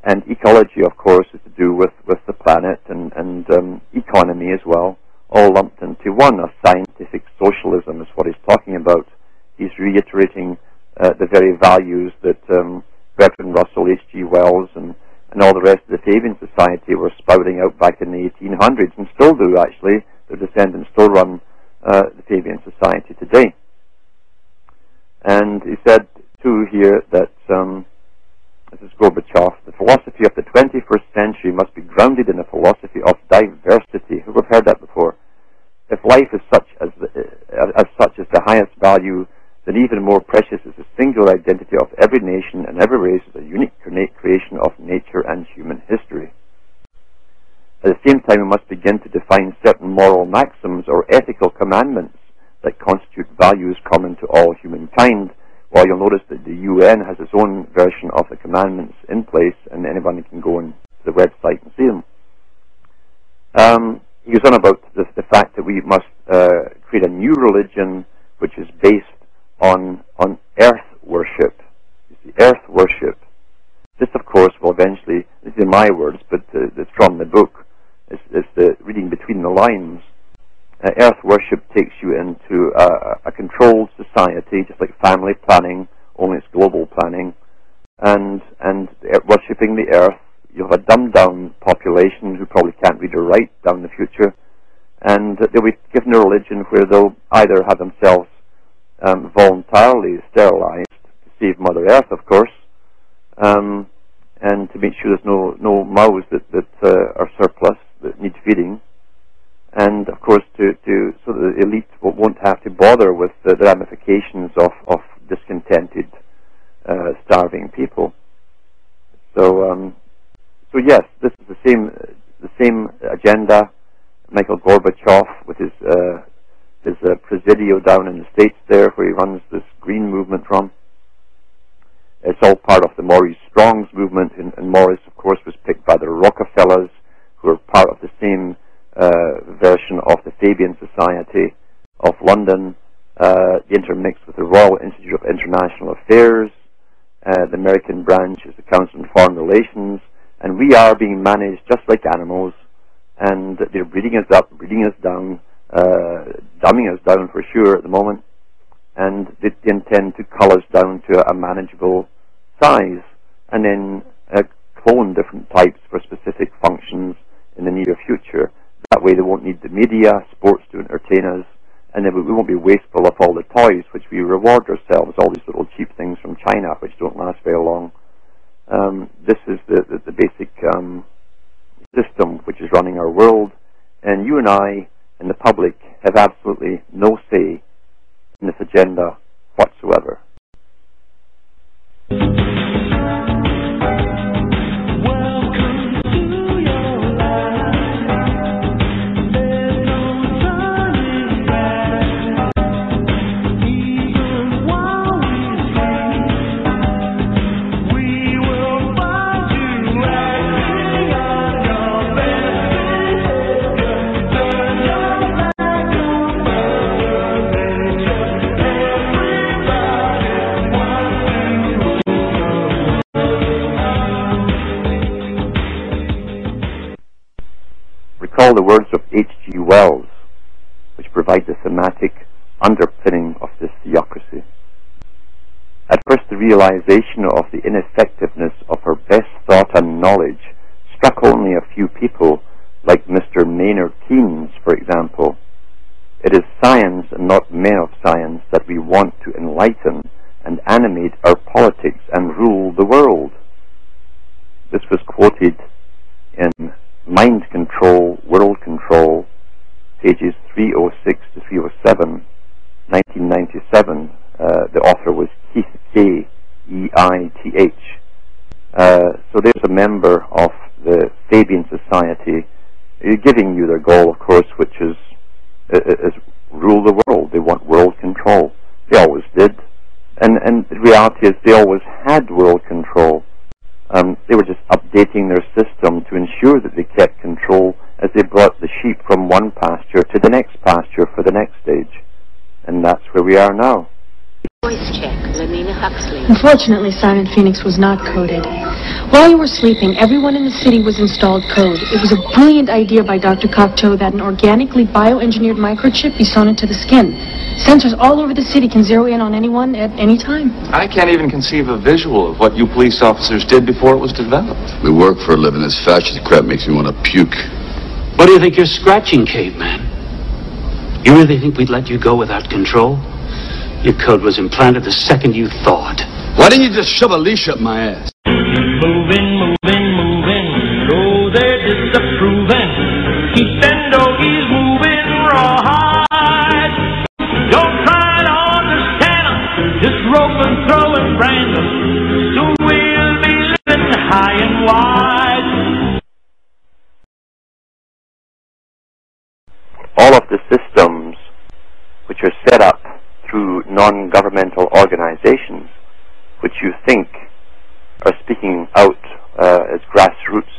S1: And ecology, of course, is to do with the planet and economy as well, all lumped into one. A scientific socialism is what he's talking about. He's reiterating the very values that Bertrand Russell, H.G. Wells, and all the rest of the Fabian Society were spouting out back in the 1800s, and still do, actually. Their descendants still run the Fabian Society today. And he said, too, here that, this is Gorbachev, the philosophy of the 21st century must be grounded in a philosophy of diversity. Who have heard that before? If life is such as the highest value, then even more precious is the singular identity of every nation and every race as a unique creation of nature and human history. At the same time, we must begin to define certain moral maxims or ethical commandments that constitute values common to all humankind. Well, you'll notice that the UN has its own version of the commandments in place, and anyone can go on the website and see them. He goes on about the fact that we must create a new religion which is based on earth worship. You see, earth worship. This, of course, will eventually, these are my words, but it's from the book, it's the reading between the lines. Earth worship takes you into a controlled society, just like family planning, only it's global planning, and worshipping the earth. You'll have a dumbed-down population who probably can't read or write down the future, and they'll be given a religion where they'll either have themselves voluntarily sterilized to save Mother Earth, of course, and to make sure there's no mouths that are surplus, that need feeding, and of course so that the elite won't have to bother with the ramifications of discontented, starving people. So yes, this is the same agenda. Michael Gorbachev with his Presidio down in the States there, where he runs this green movement from. It's all part of the Maurice Strong's movement, and Maurice, of course, was picked by the Rockefellers, who are part of the same version of the Fabian Society of London, intermixed with the Royal Institute of International Affairs. The American branch is the Council on Foreign Relations, and we are being managed just like animals, and they're breeding us up, breeding us down, dumbing us down for sure at the moment, and they intend to cull us down to a manageable size, and then clone different types for specific functions in the near future. That way they won't need the media, sports to entertain us, and then we won't be wasteful of all the toys which we reward ourselves, all these little cheap things from China which don't last very long. This is the basic system which is running our world, and you and I and the public have absolutely no say in this agenda whatsoever. recall the words of H.G. Wells, which provide the thematic underpinning of this theocracy. At first, the realization of the ineffectiveness of her best thought and knowledge struck only a few people, like Mr. Maynard Keynes, for example. It is science and not men of science that we want to enlighten and animate our politics and rule the world. This was quoted in Mind Control, World Control, pages 306 to 307, 1997. The author was Keith K. E-I-T-H. So there's a member of the Fabian Society giving you their goal, of course, which is rule the world. They want world control. They always did. And the reality is they always had world control. They were just updating their system to ensure that they kept control as they brought the sheep from one pasture to the next pasture for the next stage. And that's where we are now.
S8: Voice check, Lamina Huxley.
S9: Unfortunately, Simon Phoenix was not coded. While you were sleeping, everyone in the city was installed code. It was a brilliant idea by Dr. Cocteau that an organically bioengineered microchip be sewn into the skin. Sensors all over the city can zero in on anyone at any time.
S10: I can't even conceive a visual of what you police officers did before it was developed.
S6: We work for a living. This fascist crap makes me want to puke.
S11: What do you think you're scratching, caveman? You really think we'd let you go without control? Your code was implanted the second you thought.
S6: Why didn't you just shove a leash up my ass?
S2: Moving, oh, they're disapproving. Keep them doggies moving rawhide. Don't try to understand them, just rope and throw and brand them. Soon we'll be living high and wide.
S1: All of the systems which are set up through non-governmental organizations, which you think are speaking out as grassroots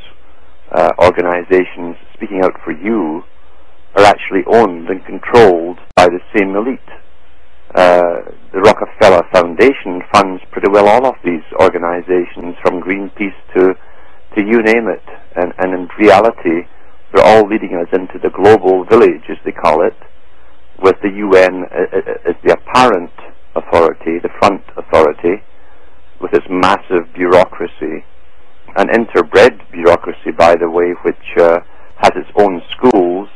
S1: organizations speaking out for you, are actually owned and controlled by the same elite. The Rockefeller Foundation funds pretty well all of these organizations, from Greenpeace to you name it, and in reality they're all leading us into the global village, as they call it, with the UN as the apparent authority, the front authority, with its massive bureaucracy, an interbred bureaucracy, by the way, which has its own schools,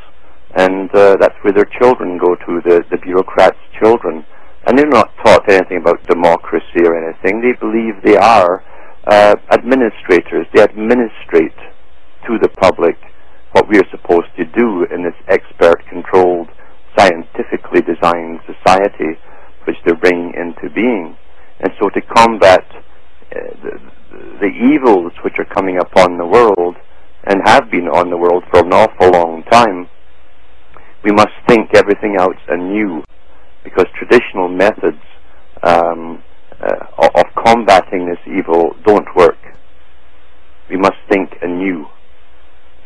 S1: and that's where their children go to, the bureaucrats' children. And they're not taught anything about democracy or anything. They believe they are administrators. They administrate to the public what we are supposed to do in this expert-controlled, scientifically designed society which they're bringing into being. And so to combat the evils which are coming upon the world, and have been on the world for an awful long time, we must think everything out anew, because traditional methods of combating this evil don't work. We must think anew.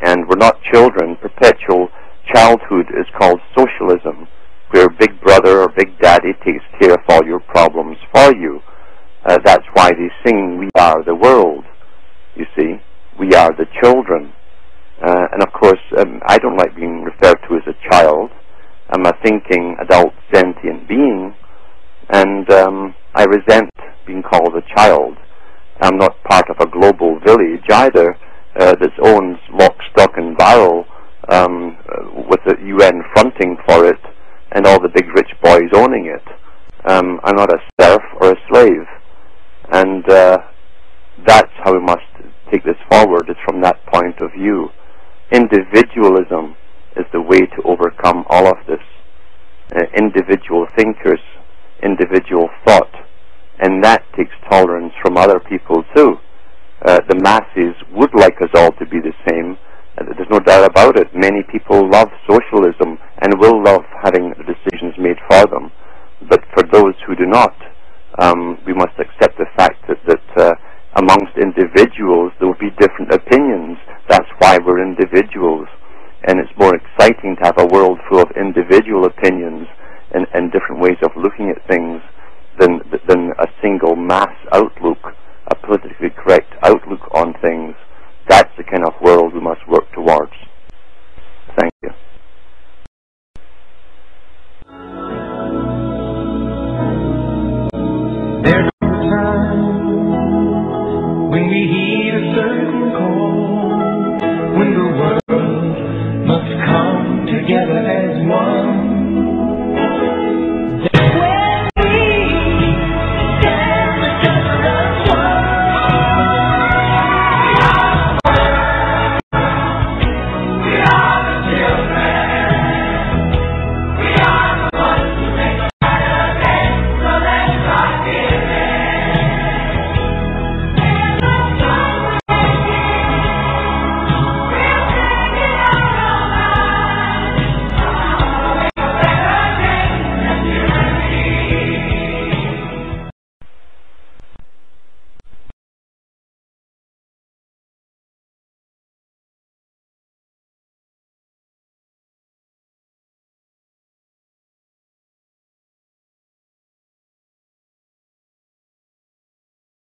S1: And we're not children. Perpetual childhood is called socialism, where Big Brother or Big Daddy takes care of all your problems for you. That's why they sing, "We are the world." You see, we are the children. And of course, I don't like being referred to as a child. I'm a thinking, adult, sentient being, and I resent being called a child. I'm not part of a global village either that owns lock, stock, and barrel, with the UN fronting for it and all the big rich boys owning it. I'm not a serf or a slave, and that's how we must take this forward, is from that point of view. Individualism is the way to overcome all of this. Individual thinkers, individual thought, and that takes tolerance from other people too. The masses would like us all to be the same. There's no doubt about it. Many people love socialism and will love having the decisions made for them. But for those who do not, we must accept the fact that amongst individuals there will be different opinions. That's why we're individuals. And it's more exciting to have a world full of individual opinions and different ways of looking at things than a single mass outlook, a politically correct outlook on things. That's the kind of world we must work towards. Thank
S2: when we heed a certain call.